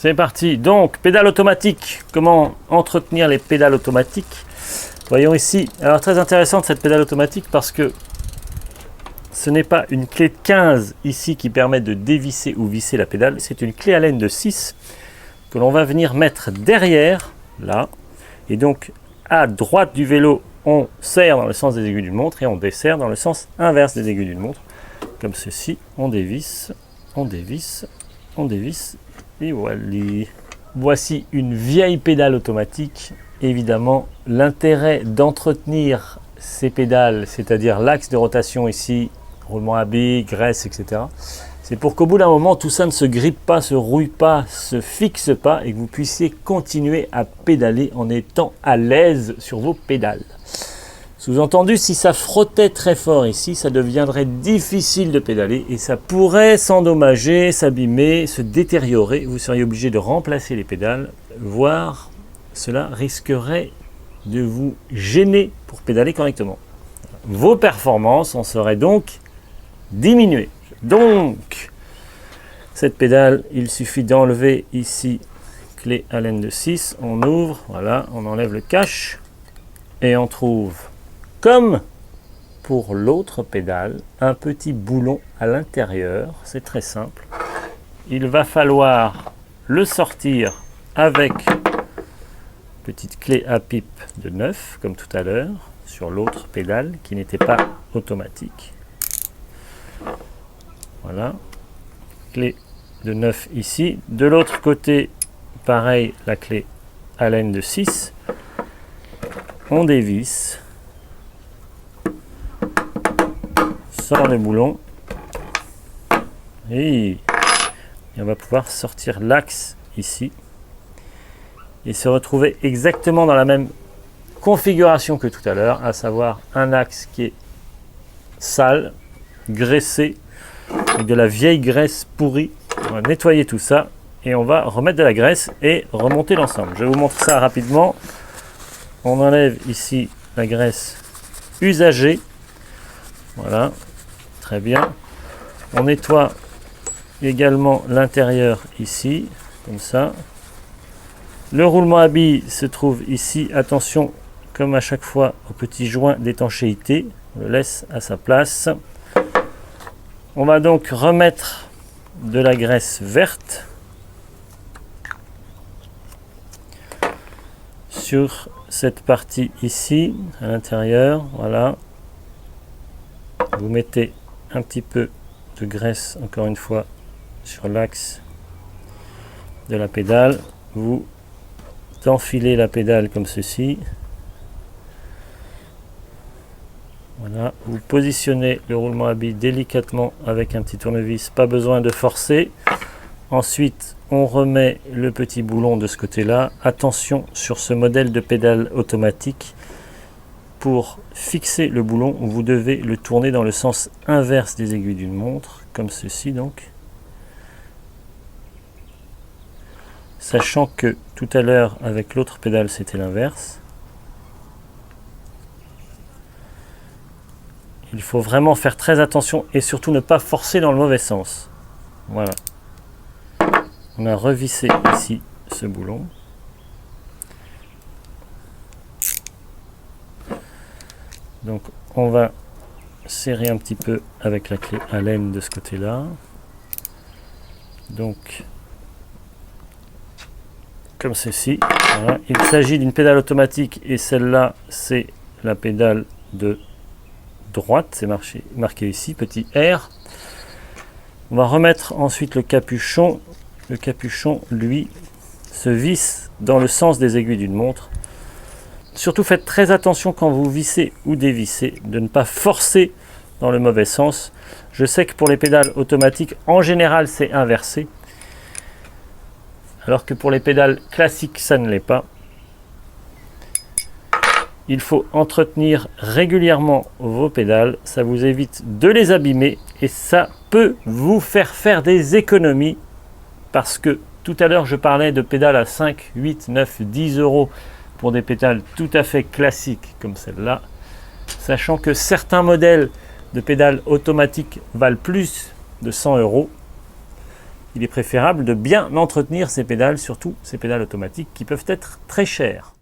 C'est parti. Donc, pédale automatique. Comment entretenir les pédales automatiques? Voyons ici. Alors, très intéressante cette pédale automatique parce que ce n'est pas une clé de 15 ici qui permet de dévisser ou visser la pédale. C'est une clé Allen de 6 que l'on va venir mettre derrière, là. Et donc, à droite du vélo, on serre dans le sens des aiguilles d'une montre et on desserre dans le sens inverse des aiguilles d'une montre. Comme ceci, on dévisse, on dévisse, on dévisse. Et voilà. Voici une vieille pédale automatique. Évidemment, l'intérêt d'entretenir ces pédales, c'est-à-dire l'axe de rotation ici, roulement à billes, graisse, etc. C'est pour qu'au bout d'un moment, tout ça ne se grippe pas, se rouille pas, se fixe pas et que vous puissiez continuer à pédaler en étant à l'aise sur vos pédales. Sous-entendu, si ça frottait très fort ici, ça deviendrait difficile de pédaler et ça pourrait s'endommager, s'abîmer, se détériorer. Vous seriez obligé de remplacer les pédales, voire cela risquerait de vous gêner pour pédaler correctement. Vos performances en seraient donc diminuées. Donc, cette pédale, il suffit d'enlever ici clé Allen de 6, on ouvre, voilà, on enlève le cache et on trouve, comme pour l'autre pédale, un petit boulon à l'intérieur. C'est très simple. Il va falloir le sortir avec petite clé à pipe de 9, comme tout à l'heure, sur l'autre pédale qui n'était pas automatique. Voilà. Clé de 9 ici. De l'autre côté, pareil, la clé Allen de 6. On dévisse. Sort le boulon et on va pouvoir sortir l'axe ici et se retrouver exactement dans la même configuration que tout à l'heure, à savoir un axe qui est sale, graissé, avec de la vieille graisse pourrie. On va nettoyer tout ça et on va remettre de la graisse et remonter l'ensemble. Je vous montre ça rapidement. On enlève ici la graisse usagée. Voilà. Très bien. On nettoie également l'intérieur ici, comme ça. Le roulement à billes se trouve ici. Attention, comme à chaque fois, au petit joint d'étanchéité. On le laisse à sa place. On va donc remettre de la graisse verte sur cette partie ici, à l'intérieur. Voilà. Vous mettez un petit peu de graisse, encore une fois, sur l'axe de la pédale. Vous enfilez la pédale comme ceci. Voilà. Vous positionnez le roulement à billes délicatement avec un petit tournevis, pas besoin de forcer. Ensuite, on remet le petit boulon de ce côté-là. Attention sur ce modèle de pédale automatique. Pour fixer le boulon, vous devez le tourner dans le sens inverse des aiguilles d'une montre, comme ceci donc. Sachant que tout à l'heure, avec l'autre pédale, c'était l'inverse. Il faut vraiment faire très attention et surtout ne pas forcer dans le mauvais sens. Voilà. On a revissé ici ce boulon. Donc on va serrer un petit peu avec la clé Allen de ce côté-là. Donc comme ceci. Voilà. Il s'agit d'une pédale automatique et celle-là c'est la pédale de droite. C'est marqué ici, petit R. On va remettre ensuite le capuchon. Le capuchon, lui, se visse dans le sens des aiguilles d'une montre. Surtout faites très attention quand vous vissez ou dévissez, de ne pas forcer dans le mauvais sens. Je sais que pour les pédales automatiques, en général, c'est inversé. Alors que pour les pédales classiques, ça ne l'est pas. Il faut entretenir régulièrement vos pédales. Ça vous évite de les abîmer et ça peut vous faire des économies. Parce que tout à l'heure, je parlais de pédales à 5, 8, 9, 10 euros. Pour des pédales tout à fait classiques comme celle-là, sachant que certains modèles de pédales automatiques valent plus de 100 euros. il est préférable de bien entretenir ces pédales, surtout ces pédales automatiques qui peuvent être très chères.